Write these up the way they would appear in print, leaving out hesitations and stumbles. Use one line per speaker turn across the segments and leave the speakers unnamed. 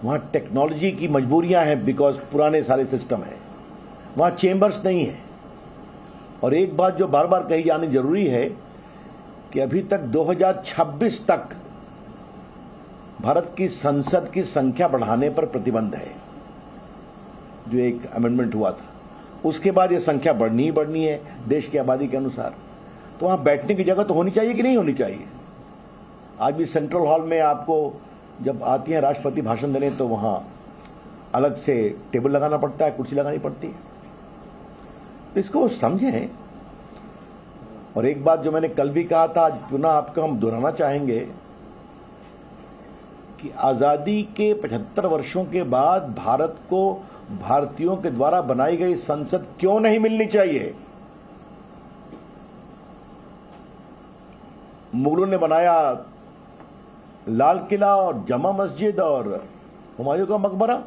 वहां टेक्नोलॉजी की मजबूरियां हैं, बिकॉज पुराने सारे सिस्टम है, वहां चेंबर्स नहीं है। और एक बात जो बार बार कही जानी जरूरी है कि अभी तक 2026 तक भारत की संसद की संख्या बढ़ाने पर प्रतिबंध है, जो एक अमेंडमेंट हुआ था। उसके बाद ये संख्या बढ़नी ही बढ़नी है देश की आबादी के अनुसार। तो वहां बैठने की जगह तो होनी चाहिए कि नहीं होनी चाहिए? आज भी सेंट्रल हॉल में आपको जब आती है राष्ट्रपति भाषण देने तो वहां अलग से टेबल लगाना पड़ता है, कुर्सी लगानी पड़ती है। तो इसको समझें। और एक बात जो मैंने कल भी कहा था, आज पुनः आपको हम दोहराना चाहेंगे कि आजादी के 75 वर्षों के बाद भारत को भारतीयों के द्वारा बनाई गई संसद क्यों नहीं मिलनी चाहिए? मुगलों ने बनाया लाल किला और जमा मस्जिद और हुमायूं का मकबरा,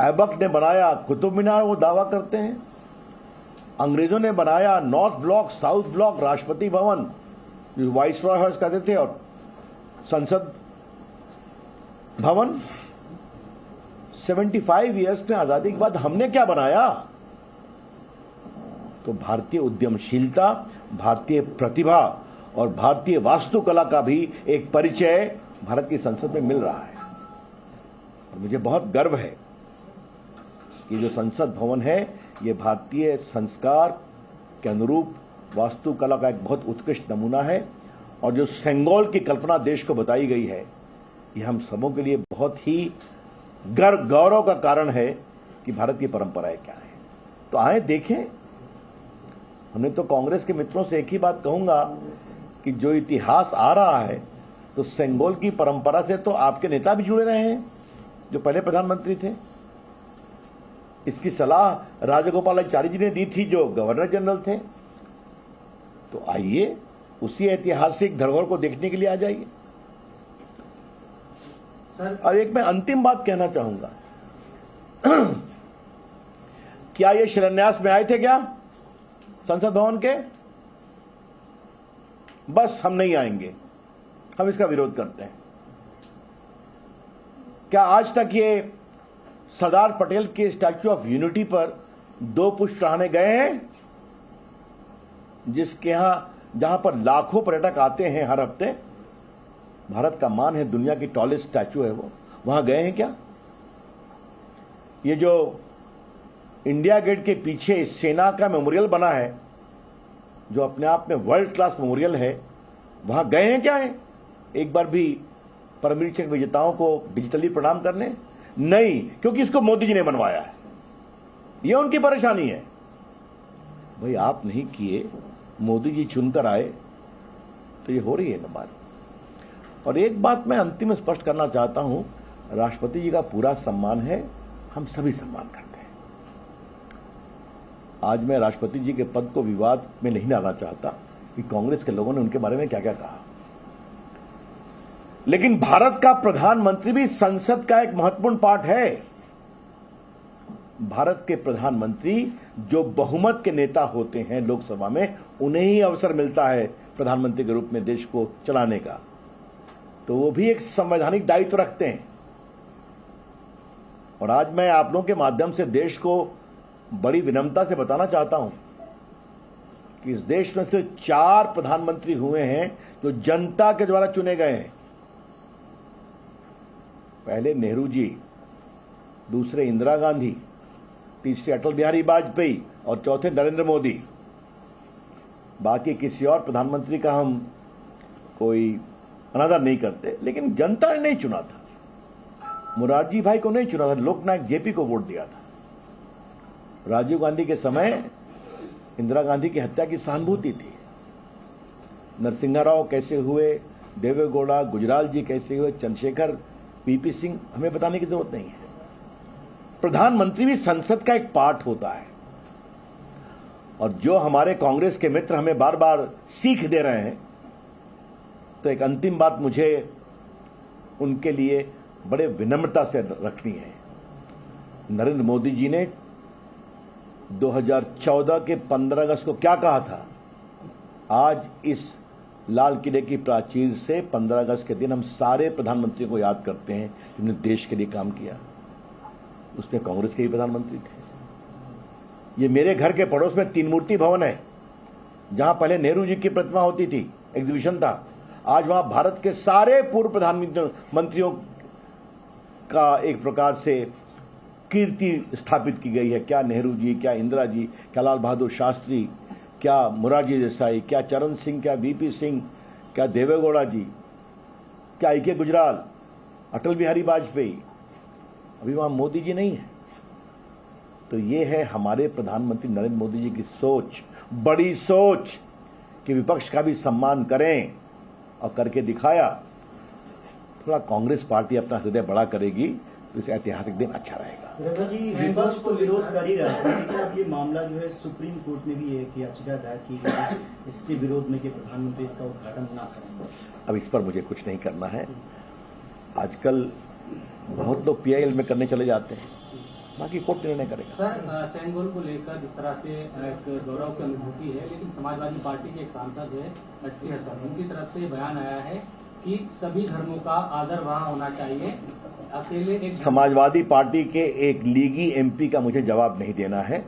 ऐबक ने बनाया कुतुब मीनार, वो दावा करते हैं। अंग्रेजों ने बनाया north block, south block, Rashtrapati Bhavan, जो वाइस रॉय हाउस कहते थे, और संसद भवन। 75 इयर्स में आजादी के बाद हमने क्या बनाया? तो भारतीय उद्यमशीलता, भारतीय प्रतिभा और भारतीय वास्तुकला का भी एक परिचय भारत की संसद में मिल रहा है। और मुझे बहुत गर्व है कि जो संसद भवन है ये भारतीय संस्कार के अनुरूप वास्तुकला का एक बहुत उत्कृष्ट नमूना है। और जो सेंगोल की कल्पना देश को बताई गई है, ये हम सबों के लिए बहुत ही गौरव का कारण है कि भारत की परंपराएं क्या है। तो आए देखें। हमने तो कांग्रेस के मित्रों से एक ही बात कहूंगा कि जो इतिहास आ रहा है, तो सेंगोल की परंपरा से तो आपके नेता भी जुड़े रहे हैं जो पहले प्रधानमंत्री थे। इसकी सलाह राजगोपालाचारी जी ने दी थी जो गवर्नर जनरल थे। तो आइए उसी ऐतिहासिक धरोहर को देखने के लिए आ जाइए। और एक मैं अंतिम बात कहना चाहूंगा क्या ये शिलान्यास में आए थे क्या संसद भवन के? बस हम नहीं आएंगे, हम इसका विरोध करते हैं। क्या आज तक ये सरदार पटेल के स्टैच्यू ऑफ यूनिटी पर 2 पुष्प चढ़ाने गए हैं, जिसके जहां पर लाखों पर्यटक आते हैं हर हफ्ते? भारत का मान है, दुनिया की टॉलेस्ट स्टैच्यू है वो, वहां गए हैं क्या? ये जो इंडिया गेट के पीछे सेना का मेमोरियल बना है, जो अपने आप में वर्ल्ड क्लास मेमोरियल है, वहां गए हैं क्या है एक बार भी परमवीर चक्र विजेताओं को डिजिटली प्रणाम करने? नहीं, क्योंकि इसको मोदी जी ने बनवाया है, यह उनकी परेशानी है। भाई आप नहीं किए, मोदी जी चुनकर आए, तो ये हो रही है ना बात। और एक बात मैं अंतिम स्पष्ट करना चाहता हूं, राष्ट्रपति जी का पूरा सम्मान है, हम सभी सम्मान करते हैं। आज मैं राष्ट्रपति जी के पद को विवाद में नहीं डालना चाहता कि कांग्रेस के लोगों ने उनके बारे में क्या क्या कहा, लेकिन भारत का प्रधानमंत्री भी संसद का एक महत्वपूर्ण पार्ट है। भारत के प्रधानमंत्री जो बहुमत के नेता होते हैं लोकसभा में, उन्हें ही अवसर मिलता है प्रधानमंत्री के रूप में देश को चलाने का। तो वो भी एक संवैधानिक दायित्व रखते हैं। और आज मैं आप लोगों के माध्यम से देश को बड़ी विनम्रता से बताना चाहता हूं कि इस देश में सिर्फ 4 प्रधानमंत्री हुए हैं जो जनता के द्वारा चुने गए हैं। पहले नेहरू जी, दूसरे इंदिरा गांधी, तीसरे अटल बिहारी वाजपेयी और चौथे नरेंद्र मोदी। बाकी किसी और प्रधानमंत्री का हम कोई अनादर नहीं करते, लेकिन जनता ने नहीं चुना था। मुरारजी भाई को नहीं चुना था, लोकनायक जेपी को वोट दिया था। राजीव गांधी के समय इंदिरा गांधी की हत्या की सहानुभूति थी। नरसिंहा राव कैसे हुए, देवेगौड़ा, गुजराल जी कैसे हुए, चंद्रशेखर, पीपी सिंह, हमें बताने की जरूरत नहीं है। प्रधानमंत्री भी संसद का एक पार्ट होता है। और जो हमारे कांग्रेस के मित्र हमें बार बार सीख दे रहे हैं, तो एक अंतिम बात मुझे उनके लिए बड़े विनम्रता से रखनी है। नरेंद्र मोदी जी ने 2014 के 15 अगस्त को क्या कहा था? आज इस लाल किले की प्राचीर से 15 अगस्त के दिन हम सारे प्रधानमंत्रियों को याद करते हैं जिन्होंने देश के लिए काम किया। उसमें कांग्रेस के ही प्रधानमंत्री थे। ये मेरे घर के पड़ोस में तीन मूर्ति भवन है, जहां पहले नेहरू जी की प्रतिमा होती थी, एग्जीबिशन था। आज वहां भारत के सारे पूर्व प्रधानमंत्रियों का एक प्रकार से कीर्ति स्थापित की गई है। क्या नेहरू जी, क्या इंदिरा जी, क्या लाल बहादुर शास्त्री, क्या मोरारजी देसाई, क्या चरण सिंह, क्या वीपी सिंह, क्या देवेगौड़ा जी, क्या आई के गुजराल, अटल बिहारी वाजपेयी। अभी वहां मोदी जी नहीं है। तो ये है हमारे प्रधानमंत्री नरेंद्र मोदी जी की सोच, बड़ी सोच कि विपक्ष का भी सम्मान करें, और करके दिखाया। थोड़ा कांग्रेस पार्टी अपना हृदय बड़ा करेगी तो इस ऐतिहासिक दिन अच्छा रहेगा।
रघु जी, विपक्ष तो विरोध कर ही रहा है, लेकिन अब ये मामला जो है सुप्रीम कोर्ट में भी एक याचिका दायर की गई इसके विरोध में कि प्रधानमंत्री इसका उद्घाटन ना करें।
अब इस पर मुझे कुछ नहीं करना है। आजकल बहुत लोग पीआईएल में करने चले जाते हैं, बाकी कोर्ट निर्णय करेगा।
सर, सेंगोल को लेकर जिस तरह से एक गौरव की अनुभूति है, लेकिन समाजवादी पार्टी के एक सांसद है एचके हसन, उनकी तरफ से बयान आया है कि सभी धर्मों का आदर वहां होना चाहिए। अकेले एक
समाजवादी पार्टी के एक लीगी एमपी का मुझे जवाब नहीं देना है।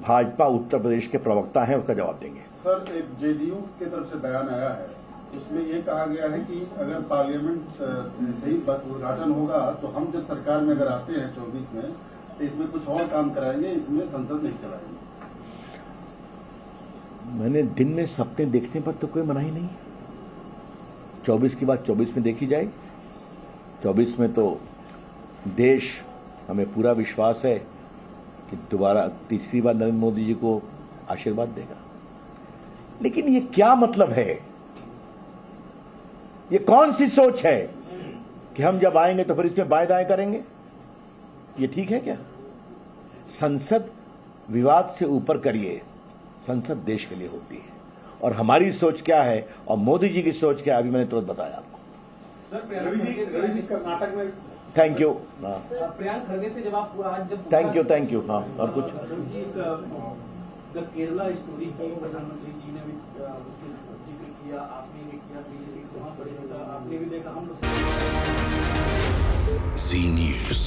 भाजपा उत्तर प्रदेश के प्रवक्ता हैं, उसका जवाब देंगे।
सर, एक जेडीयू की तरफ से बयान आया है, उसमें ये कहा गया है कि अगर पार्लियामेंट सही उद्घाटन होगा तो हम जब सरकार में अगर आते हैं 24 में तो इसमें कुछ और काम कराएंगे, इसमें संसद नहीं चलाएंगे।
मैंने दिन में सपने देखने पर तो कोई मनाही नहीं। 24 की बात 24 में देखी जाएगी। 24 में तो देश, हमें पूरा विश्वास है कि दोबारा तीसरी बार नरेंद्र मोदी जी को आशीर्वाद देगा। लेकिन ये क्या मतलब है? ये कौन सी सोच है कि हम जब आएंगे तो फिर इसमें बाएं दाएं करेंगे? ये ठीक है क्या? संसद विवाद से ऊपर करिए। संसद देश के लिए होती है, और हमारी सोच क्या है और मोदी जी की सोच क्या है, अभी मैंने तुरंत बताया आपको।
सर,
कर्नाटक में
थैंक यू।
प्रियंक खड़गे से जब आप आज जब
थैंक यू। हाँ, और कुछ
केरला स्टोरी की प्रधानमंत्री जी ने भी उसके जिक्र किया, आपने भी किया, बीजेपी वहां पड़े, आपने भी देखा, हम लोग
जी न्यूज।